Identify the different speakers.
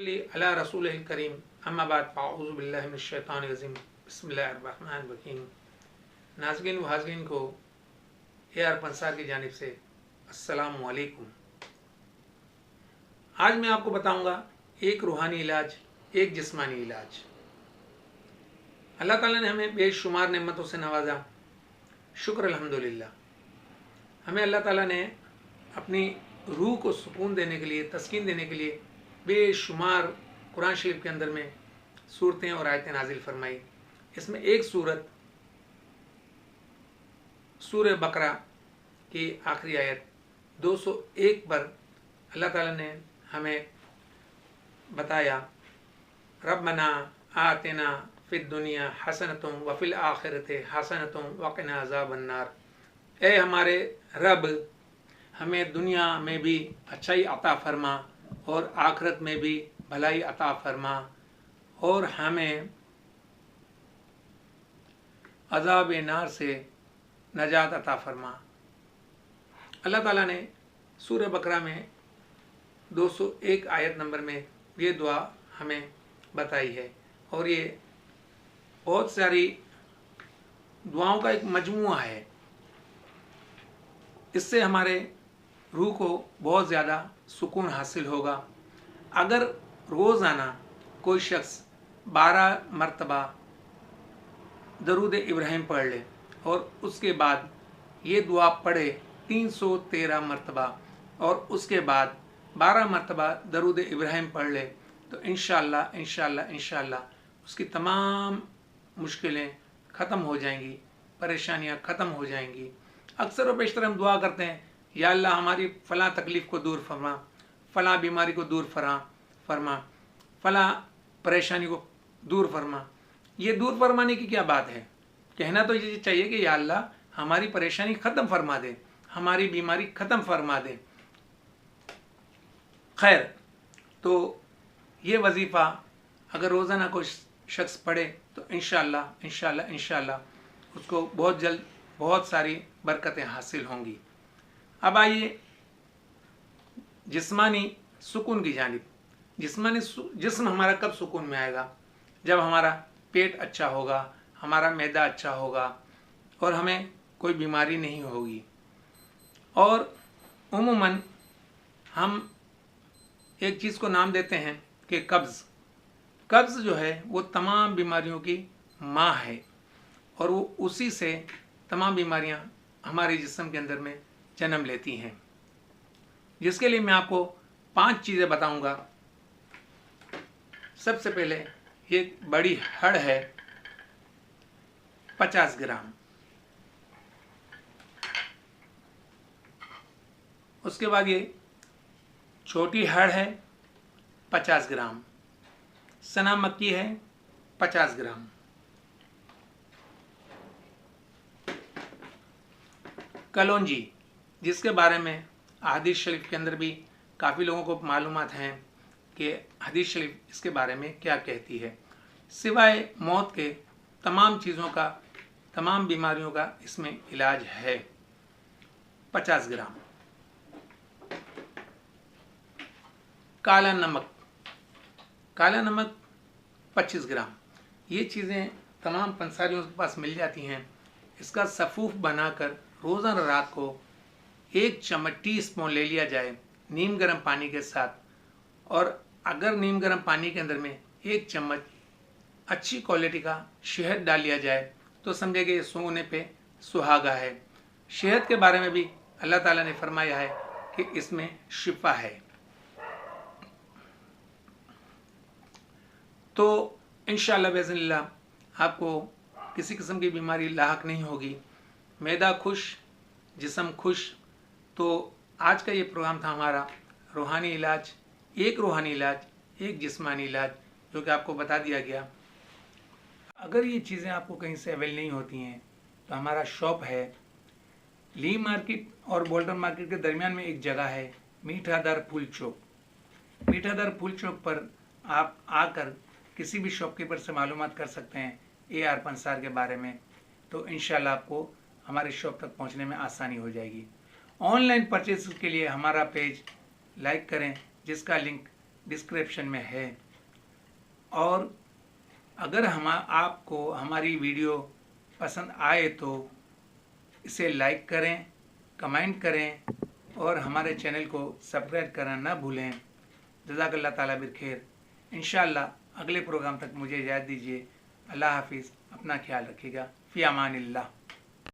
Speaker 1: अला रसूलिल करीम अम्मा बाद फ़अऊज़ु बिल्लाहि मिनश शैतानिर रजीम बिस्मिल्लाहिर रहमानिर रहीम। नाज़रीन व हाज़रीन को AR पंसार की जानिब से अस्सलामु अलैकुम। आज मैं आपको बताऊंगा एक रूहानी इलाज, एक जिस्मानी इलाज। अल्लाह ताला ने हमें बेशुमार नेमतों से नवाजा, शुक्र अल्हम्दुलिल्लाह। हमें अल्लाह ताला ने अपनी रूह को सुकून देने के लिए, तस्कीन देने के लिए बेशुमार कुरान शरीफ के अंदर में सूरतें और आयतें नाजिल फरमाई। इसमें एक सूरत सूरह बकरा की आखिरी आयत 201 पर अल्लाह ताला ने हमें बताया, रब्बना आतिना फिद दुनिया हसनतुम व फिल आखिरति हसनतुम व क़िना अज़ाबन्नार। ए हमारे रब, हमें दुनिया में भी अच्छाई अता फरमा और आखिरत में भी भलाई अता फरमा और हमें अज़ाब नार से नजात अता फरमा। अल्लाह ताला ने सूरह बकरा में 201 आयत नंबर में ये दुआ हमें बताई है और ये बहुत सारी दुआओं का एक मजमूआ है। इससे हमारे रूह को बहुत ज़्यादा सुकून हासिल होगा। अगर रोज़ाना कोई शख्स 12 मरतबा दरूद इब्राहिम पढ़ ले और उसके बाद ये दुआ पढ़े 313 मरतबा और उसके बाद 12 मरतबा दरूद इब्राहिम पढ़ ले तो इंशाअल्लाह इंशाअल्लाह इंशाअल्लाह उसकी तमाम मुश्किलें ख़त्म हो जाएंगी, परेशानियां ख़त्म हो जाएंगी। अक्सर व बेशतर हम दुआ करते हैं, या अल्लाह हमारी फ़लाँ तकलीफ़ को दूर फरमा, फ़लाँ बीमारी को दूर फरमा, फ़लाँ परेशानी को दूर फरमा। ये दूर फरमाने की क्या बात है? कहना तो ये चाहिए कि या अल्लाह हमारी परेशानी ख़त्म फरमा दे, हमारी बीमारी ख़त्म फरमा दे। खैर, तो ये वजीफ़ा अगर रोज़ाना कोई शख्स पढ़े तो इंशाअल्लाह इंशाअल्लाह इंशाअल्लाह उसको बहुत जल्द बहुत सारी बरकतें हासिल होंगी। अब आइए जिस्मानी सुकून की जानिब। जिस्मानी जिस्म हमारा कब सुकून में आएगा? जब हमारा पेट अच्छा होगा, हमारा मैदा अच्छा होगा और हमें कोई बीमारी नहीं होगी। और उम्मन हम एक चीज़ को नाम देते हैं कि कब्ज़। कब्ज़ जो है वो तमाम बीमारियों की माँ है और वो उसी से तमाम बीमारियां हमारे जिस्म के अंदर में जन्म लेती हैं, जिसके लिए मैं आपको 5 चीज़ें बताऊंगा। सबसे पहले ये बड़ी हड़ है 50 ग्राम, उसके बाद ये छोटी हड़ है 50 ग्राम, सना मक्की है 50 ग्राम, कलौंजी जिसके बारे में हदीस शरीफ के अंदर भी काफ़ी लोगों को मालूमात हैं कि हदीस शरीफ इसके बारे में क्या कहती है। सिवाय मौत के तमाम चीज़ों का, तमाम बीमारियों का इसमें इलाज है। 50 ग्राम काला नमक, काला नमक 25 ग्राम। ये चीज़ें तमाम पंसारियों के पास मिल जाती हैं। इसका सफ़ूफ बनाकर रोज़ाना रात को 1 चम्मच टीस्पून ले लिया जाए नीम गर्म पानी के साथ, और अगर नीम गर्म पानी के अंदर में 1 चम्मच अच्छी क्वालिटी का शहद डाल लिया जाए तो समझे कि ये सोने पे सुहागा है। शहद के बारे में भी अल्लाह ताला ने फरमाया है कि इसमें शिफा है। तो इंशाअल्लाह बिइज़्निल्लाह आपको किसी किस्म की बीमारी लाहक नहीं होगी। मैदा खुश, जिस्म खुश। तो आज का ये प्रोग्राम था हमारा रूहानी इलाज, एक रूहानी इलाज, एक जिस्मानी इलाज, जो कि आपको बता दिया गया। अगर ये चीज़ें आपको कहीं से अवेल नहीं होती हैं तो हमारा शॉप है ली मार्केट और बोल्टन मार्केट के दरमियान में एक जगह है, मीठादर फूल चौक। मीठादर फूल चौक पर आप आकर किसी भी शॉपकीपर से मालूमात कर सकते हैं AR पंसार के बारे में, तो इंशाल्लाह आपको हमारे शॉप तक पहुंचने में आसानी हो जाएगी। ऑनलाइन परचेज के लिए हमारा पेज लाइक करें, जिसका लिंक डिस्क्रिप्शन में है। और अगर आपको हमारी वीडियो पसंद आए तो इसे लाइक करें, कमेंट करें और हमारे चैनल को सब्सक्राइब करना ना भूलें। जज़ाकल्लाह ताला बिर खैर। इंशाअल्लाह अगले प्रोग्राम तक मुझे इजाज़त दीजिए। अल्लाह हाफिज़। अपना ख्याल रखिएगा। फ़ी अमानिल्लाह।